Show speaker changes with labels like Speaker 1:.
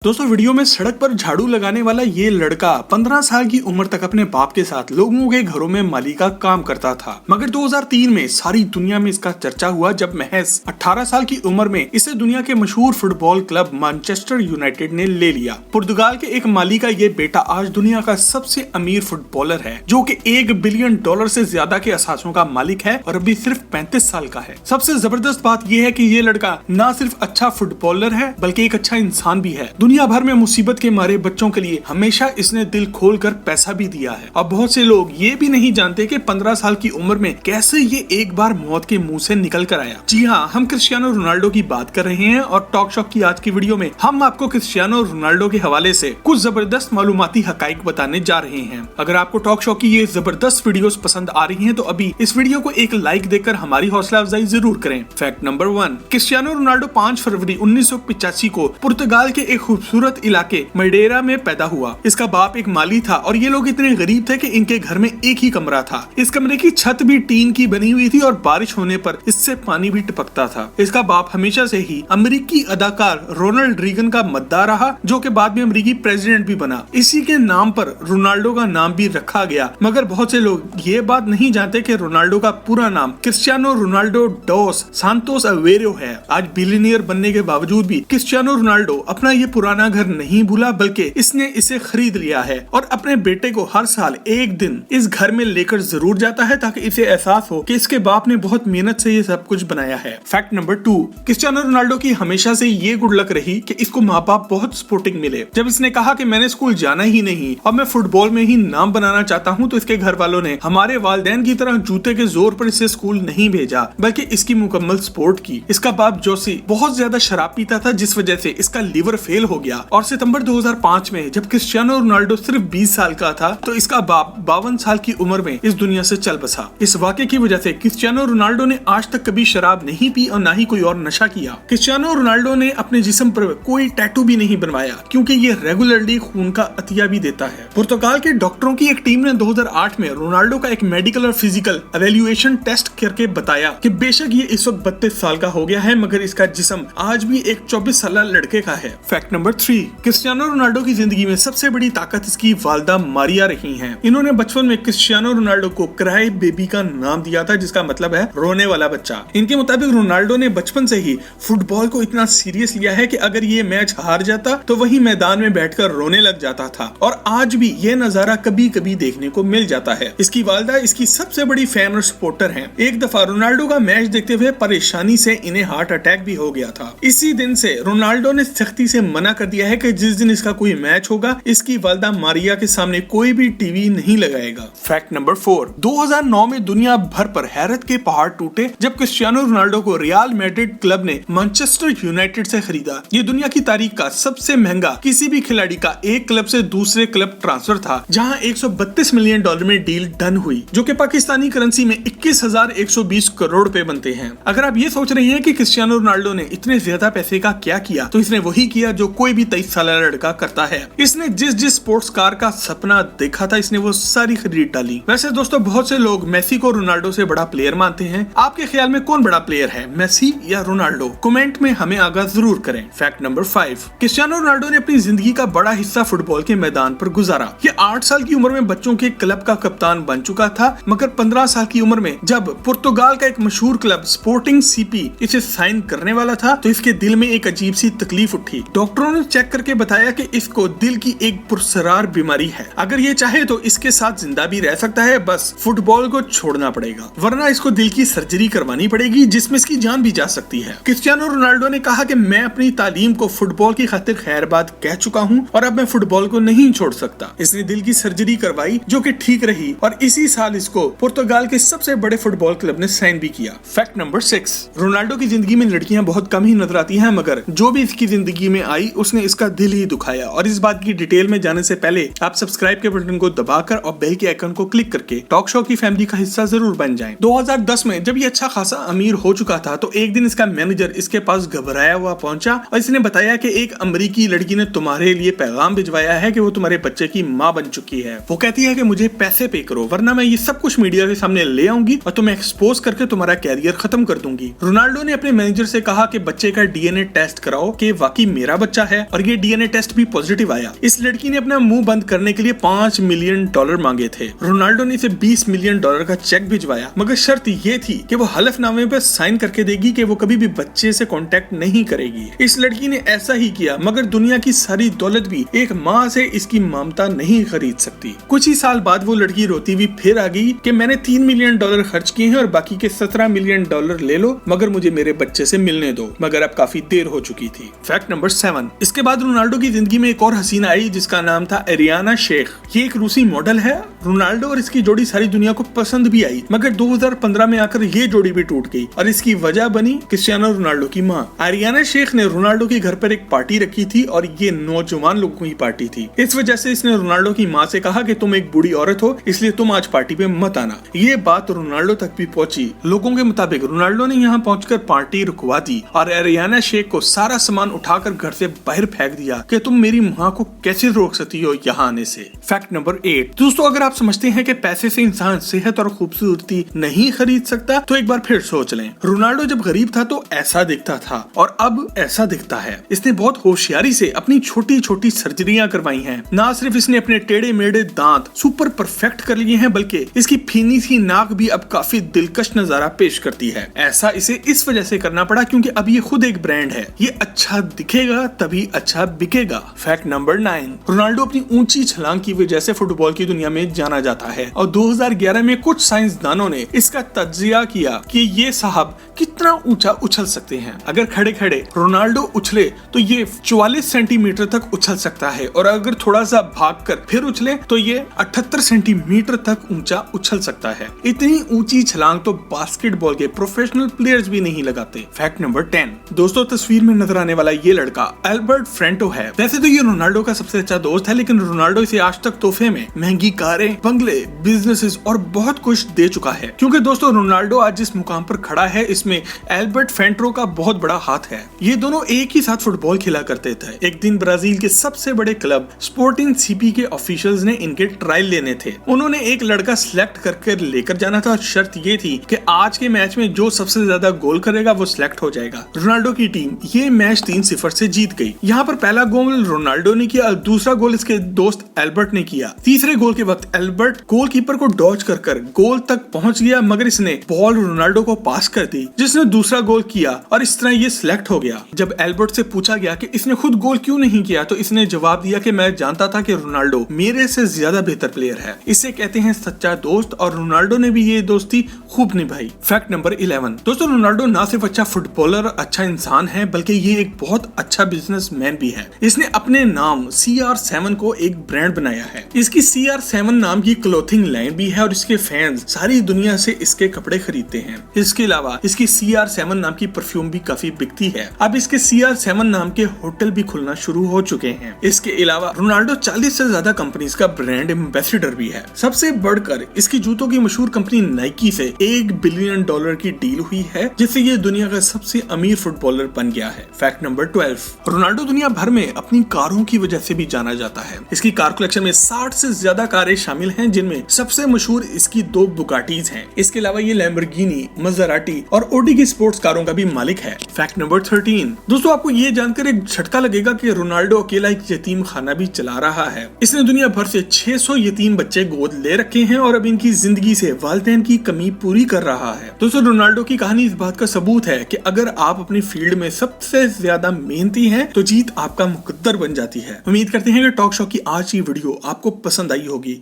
Speaker 1: दोस्तों वीडियो में सड़क पर झाड़ू लगाने वाला ये लड़का 15 साल की उम्र तक अपने बाप के साथ लोगों के घरों में माली का काम करता था, मगर 2003 में सारी दुनिया में इसका चर्चा हुआ जब महज 18 साल की उम्र में इसे दुनिया के मशहूर फुटबॉल क्लब मैनचेस्टर यूनाइटेड ने ले लिया। पुर्तगाल के एक माली का ये बेटा आज दुनिया का सबसे अमीर फुटबॉलर है, जो कि $1 बिलियन से ज्यादा के असासों का मालिक है और अभी सिर्फ 35 साल का है। सबसे जबरदस्त बात यह है कि ये लड़का न सिर्फ अच्छा फुटबॉलर है बल्कि एक अच्छा इंसान भी है। दुनिया भर में मुसीबत के मारे बच्चों के लिए हमेशा इसने दिल खोलकर पैसा भी दिया है। अब बहुत से लोग ये भी नहीं जानते कि 15 साल की उम्र में कैसे ये एक बार मौत के मुंह से निकल कर आया। जी हाँ, हम क्रिस्टियानो रोनाल्डो की बात कर रहे हैं और टॉक शॉक की आज की वीडियो में हम आपको क्रिस्टियानो रोनाल्डो के हवाले से कुछ जबरदस्त मालूमाती हकाइक बताने जा रहे हैं। अगर आपको टॉक शॉक की ये जबरदस्त वीडियोस पसंद आ रही हैं तो अभी इस वीडियो को एक लाइक देकर हमारी हौसला अफजाई जरूर करें। फैक्ट नंबर 1, क्रिस्टियानो रोनाल्डो 5 फरवरी 1985 को पुर्तगाल के एक खूबसूरत इलाके मैडेरा में पैदा हुआ। इसका बाप एक माली था और ये लोग इतने गरीब थे कि इनके घर में एक ही कमरा था। इस कमरे की छत भी टीन की बनी हुई थी और बारिश होने पर इससे पानी भी टपकता था। इसका बाप हमेशा से ही अमेरिकी अदाकार रोनाल्ड रीगन का मद्दार रहा, जो कि बाद में अमेरिकी प्रेसिडेंट भी बना। इसी के नाम पर रोनाल्डो का नाम भी रखा गया, मगर बहुत से लोग ये बात नहीं जानते कि रोनाल्डो का पूरा नाम क्रिस्टियानो रोनाल्डो डोस सांतोस अवेरो है। आज बिलियनियर बनने के बावजूद भी क्रिस्टियानो रोनाल्डो अपना ये पुराना घर नहीं भूला, बल्कि इसने इसे खरीद लिया है और अपने बेटे को हर साल एक दिन इस घर में लेकर जरूर जाता है ताकि इसे एहसास हो कि इसके बाप ने बहुत मेहनत से ये सब कुछ बनाया है। फैक्ट नंबर 2, क्रिस्टियानो रोनाल्डो की हमेशा से ये गुड लक रही कि इसको माँ बाप बहुत सपोर्टिंग मिले। जब इसने कहा कि मैंने स्कूल जाना ही नहीं और मैं फुटबॉल में ही नाम बनाना चाहता हूँ, तो इसके घर वालों ने हमारे वालिदैन की तरह जूते के जोर पर इसे स्कूल नहीं भेजा, बल्कि इसकी मुकम्मल सपोर्ट की। इसका बाप जोसी बहुत ज्यादा शराब पीता था, जिस वजह से इसका लीवर फेल हो गया और सितंबर 2005 में जब क्रिस्टियानो रोनाल्डो सिर्फ 20 साल का था तो इसका बाप 52 साल की उम्र में इस दुनिया से चल बसा। इस वाक़े की वजह से क्रिस्टियानो रोनाल्डो ने आज तक कभी शराब नहीं पी और ना ही कोई और नशा किया। क्रिस्टियानो रोनाल्डो ने अपने जिस्म पर कोई टैटू भी नहीं बनवाया, क्योंकि ये रेगुलरली खून का अतिया भी देता है। पुर्तगाल के डॉक्टरों की एक टीम ने 2008 में रोनाल्डो का एक मेडिकल और फिजिकल एवेल्युएशन टेस्ट करके बताया कि बेशक ये इस वक्त 32 साल का हो गया है, मगर इसका जिस्म आज भी एक 24 साल लड़के का है। फैक्ट नंबर 3, क्रिस्टियानो रोनाल्डो की जिंदगी में सबसे बड़ी ताकत इसकी वालिदा मारिया रही हैं। इन्होंने बचपन में क्रिस्टियानो रोनाल्डो को क्राई बेबी का नाम दिया था, जिसका मतलब है रोने वाला बच्चा। इनके मुताबिक रोनाल्डो ने बचपन से ही फुटबॉल को इतना सीरियस लिया है कि अगर ये मैच हार जाता तो वही मैदान में बैठकर रोने लग जाता था, और आज भी ये नजारा कभी कभी देखने को मिल जाता है। इसकी वालिदा इसकी सबसे बड़ी फैन और सपोर्टर है। एक दफा रोनाल्डो का मैच देखते हुए परेशानी से इन्हें हार्ट अटैक भी हो गया था। इसी दिन से रोनाल्डो ने सख्ती से मना कर दिया है कि जिस दिन इसका कोई मैच होगा इसकी वालिदा मारिया के सामने कोई भी टीवी नहीं लगाएगा। फैक्ट नंबर 4, 2009 में दुनिया भर पर हैरत के पहाड़ टूटे जब क्रिस्टियानो रोनाल्डो को रियल मैड्रिड क्लब ने मैनचेस्टर यूनाइटेड से खरीदा। ये दुनिया की तारीख का सबसे महंगा किसी भी खिलाड़ी का एक क्लब से दूसरे क्लब ट्रांसफर था, जहां $132 मिलियन में डील डन हुई, जो कि पाकिस्तानी करेंसी में 21,120 करोड़ रुपए बनते हैं। अगर आप ये सोच रहे हैं कि क्रिस्टियानो रोनाल्डो ने इतने ज्यादा पैसे का क्या किया, तो इसने वही किया जो कोई भी 23 साल लड़का करता है। इसने जिस स्पोर्ट्स कार का सपना देखा था, इसने वो सारी खरीद डाली। वैसे दोस्तों, बहुत से लोग मेसी को रोनाल्डो से बड़ा प्लेयर मानते हैं। आपके ख्याल में कौन बड़ा प्लेयर है, मेसी या रोनाल्डो? कमेंट में हमें आगाह जरूर करें। फैक्ट नंबर 5, क्रिस्टियानो रोनाल्डो ने अपनी जिंदगी का बड़ा हिस्सा फुटबॉल के मैदान पर गुजारा। ये 8 साल की उम्र में बच्चों के क्लब का कप्तान बन चुका था, मगर 15 साल की उम्र में जब पुर्तगाल का एक मशहूर क्लब स्पोर्टिंग सीपी इसे साइन करने वाला था, तो इसके दिल में एक अजीब सी तकलीफ उठी। डॉक्टरों ने चेक करके बताया कि इसको दिल की एक पुरसरार बीमारी है। अगर ये चाहे तो इसके साथ जिंदा भी रह सकता है, बस फुटबॉल को छोड़ना पड़ेगा, वरना इसको दिल की सर्जरी करवानी पड़ेगी, जिसमें इसकी जान भी जा सकती है। क्रिस्टियानो रोनाल्डो ने कहा कि मैं अपनी तालीम को फुटबॉल की खातिर खैरबाद कह चुका हूँ और अब मैं फुटबॉल को नहीं छोड़ सकता। इसने दिल की सर्जरी करवाई, जो कि ठीक रही, और इसी साल इसको पुर्तगाल के सबसे बड़े फुटबॉल क्लब ने साइन भी किया। फैक्ट नंबर 6, रोनाल्डो की जिंदगी में लड़कियां बहुत कम ही नजर आती हैं, मगर जो भी इसकी जिंदगी में आई उसने इसका दिल ही दुखाया। और इस बात की डिटेल में जाने से पहले आप सब्सक्राइब के बटन को दबाकर और बेल के आइकन को क्लिक करके टॉक शो की फैमिली का हिस्सा जरूर बन जाएं। 2010 में जब ये अच्छा खासा अमीर हो चुका था, तो एक दिन इसका मैनेजर इसके पास घबराया हुआ पहुंचा और इसने बताया कि एक अमेरिकी लड़की ने तुम्हारे लिए पैगाम भिजवाया है कि वो तुम्हारे बच्चे की माँ बन चुकी है। वो कहती है कि मुझे पैसे पे करो, वरना मैं ये सब कुछ मीडिया के सामने ले आऊंगी और तुम्हें एक्सपोज करके तुम्हारा कैरियर खत्म कर दूंगी। रोनाल्डो ने अपने मैनेजर से कहा कि बच्चे का DNA टेस्ट कराओ कि वाकई मेरा बच्चा है और ये डीएनए टेस्ट भी पॉजिटिव आया। इस लड़की ने अपना मुंह बंद करने के लिए $5 मिलियन मांगे थे। रोनाल्डो ने इसे $20 मिलियन का चेक भिजवाया, मगर शर्त ये थी कि वो हलफनामे पे साइन करके देगी कि वो कभी भी बच्चे से कांटेक्ट नहीं करेगी। इस लड़की ने ऐसा ही किया, मगर दुनिया की सारी दौलत भी एक माँ से इसकी ममता नहीं खरीद सकती। कुछ ही साल बाद वो लड़की रोती हुई फिर आ गई कि मैंने $3 मिलियन खर्च किए हैं और बाकी के $17 मिलियन ले लो, मगर मुझे मेरे बच्चे से मिलने दो। मगर अब काफी देर हो चुकी थी। Fact number 7। इसके बाद रोनाल्डो की जिंदगी में एक और हसीना आई जिसका नाम था एरियाना शेख। ये एक रूसी मॉडल है। रोनाल्डो और इसकी जोड़ी सारी दुनिया को पसंद भी आई, मगर 2015 में आकर ये जोड़ी भी टूट गई और इसकी वजह बनी क्रिस्टियानो रोनाल्डो की माँ। एरियाना शेख ने रोनाल्डो के घर पर एक पार्टी रखी थी और ये नौजवान लोगों की पार्टी थी। इस वजह से इसने रोनाल्डो की माँ से कहा कि तुम एक बूढ़ी औरत हो, इसलिए तुम आज पार्टी पे मत आना। ये बात रोनाल्डो तक भी पहुंची। लोगों के मुताबिक रोनाल्डो ने यहाँ पहुंचकर पार्टी रुकवा दी और एरियाना शेख को सारा सामान उठाकर घर से बाहर फेंक दिया कि तुम मेरी माँ को कैसे रोक सकती हो यहाँ आने से। Fact number 8। दोस्तों, अगर आप समझते हैं कि पैसे से इंसान सेहत और खूबसूरती नहीं खरीद सकता तो एक बार फिर सोच लें। रोनाल्डो जब गरीब था तो ऐसा दिखता था और अब ऐसा दिखता है। इसने बहुत होशियारी से अपनी छोटी छोटी सर्जरियां करवाई हैं। ना सिर्फ इसने अपने टेढ़े मेढ़े दांत सुपर परफेक्ट कर लिए हैं, बल्कि इसकी फीनी सी नाक भी अब काफी दिलकश नजारा पेश करती है। ऐसा इसे इस वजह से करना पड़ा क्योंकि अब ये खुद एक ब्रांड है। ये अच्छा दिखेगा तभी अच्छा बिकेगा। Fact number 9। रोनाल्डो अपनी ऊंची छलांग की वजह से फुटबॉल की दुनिया में जाना जाता है और 2011 में कुछ साइंसदानों ने इसका तज्जिया किया कि ये साहब कितना ऊंचा उछल सकते हैं। अगर खड़े खड़े रोनाल्डो उछले तो ये 44 सेंटीमीटर तक उछल सकता है और अगर थोड़ा सा भागकर फिर उछले तो ये 78 सेंटीमीटर तक ऊंचा उछल सकता है। इतनी ऊंची छलांग तो बास्केटबॉल के प्रोफेशनल प्लेयर्स भी नहीं लगाते। Fact number 10। दोस्तों, तस्वीर में नजर आने वाला ये लड़का एल्बर्ट फ्रेंटो है। वैसे तो ये रोनाल्डो का सबसे अच्छा दोस्त है, लेकिन रोनाल्डो इसे आज तक तोहफे में महंगी कारें, बंगले, बिजनेसेस और बहुत कुछ दे चुका है। क्योंकि दोस्तों, रोनाल्डो आज जिस मुकाम पर खड़ा है इसमें एल्बर्ट फ्रेंटो का बहुत बड़ा हाथ है। ये दोनों एक ही साथ फुटबॉल खेला करते थे। एक दिन ब्राजील के सबसे बड़े क्लब स्पोर्टिंग सीपी के ऑफिशियल्स ने इनके ट्रायल लेने थे। उन्होंने एक लड़का सिलेक्ट करके लेकर जाना था और शर्त ये थी कि आज के मैच में जो सबसे ज्यादा गोल करेगा वो सिलेक्ट हो जाएगा। रोनाल्डो की टीम ये मैच 3-0 से जीत गई। यहाँ पर पहला गोल रोनाल्डो ने किया, दूसरा गोल इसके दोस्त एल्बर्ट ने किया। तीसरे गोल के वक्त एल्बर्ट गोलकीपर को डॉज कर गोल तक पहुंच गया, मगर इसने बॉल रोनाल्डो को पास कर दी, जिसने दूसरा गोल किया और इस तरह ये सिलेक्ट हो गया। जब एल्बर्ट से पूछा गया कि इसने खुद गोल क्यों नहीं किया तो इसने जवाब दिया कि मैं जानता था कि रोनाल्डो मेरे से ज्यादा बेहतर प्लेयर है। इसे कहते हैं सच्चा दोस्त और रोनाल्डो ने भी ये दोस्ती खूब निभाई। Fact number 11। दोस्तों, रोनाल्डो ना सिर्फ अच्छा फुटबॉलर, अच्छा इंसान है, बल्कि ये एक बहुत अच्छा बिजनेसमैन भी है। इसने अपने नाम CR7 को एक ब्रांड बनाया है। इसकी CR7 नाम की क्लोथिंग लाइन भी है और इसके फैंस सारी दुनिया से इसके कपड़े खरीदते हैं। इसके अलावा इसकी CR7 नाम की परफ्यूम भी काफी बिकती है। अब इसके CR7 नाम के होटल भी खुलना शुरू हो चुके हैं। इसके अलावा रोनाल्डो 40 से ज्यादा कंपनीज का ब्रांड एम्बेसडर भी है। सबसे बढ़कर इसकी जूतों की मशहूर कंपनी नाइकी से $1 बिलियन की डील हुई है, जिससे ये दुनिया का सबसे अमीर फुटबॉलर बन गया है। Fact number 12। रोनाल्डो दुनिया भर में अपनी कारों की वजह से भी जाना जाता है। इसकी कार कलेक्शन में 60 से ज्यादा कारें शामिल हैं, जिनमें सबसे मशहूर इसकी 2 बुगाटीज हैं। इसके अलावा ये लैम्बोर्गिनी, मज़राटी और ऑडी की स्पोर्ट्स कारों का भी मालिक है। Fact number 13। दोस्तों, आपको ये जानकर एक झटका लगेगा कि रोनाल्डो अकेला एक यतीम खाना भी चला रहा है। इसने दुनिया भर से 600 यतीम बच्चे गोद ले रखे हैं और अब इनकी जिंदगी से वालिदैन की कमी पूरी कर रहा है। दोस्तों, रोनाल्डो की कहानी इस बात का सबूत है कि अगर आप अपनी फील्ड में सबसे ज्यादा मेहनती हैं, तो जीत आपका मुकद्दर बन जाती है। उम्मीद करते हैं कि टॉक शो की आज की वीडियो आपको पसंद आई होगी।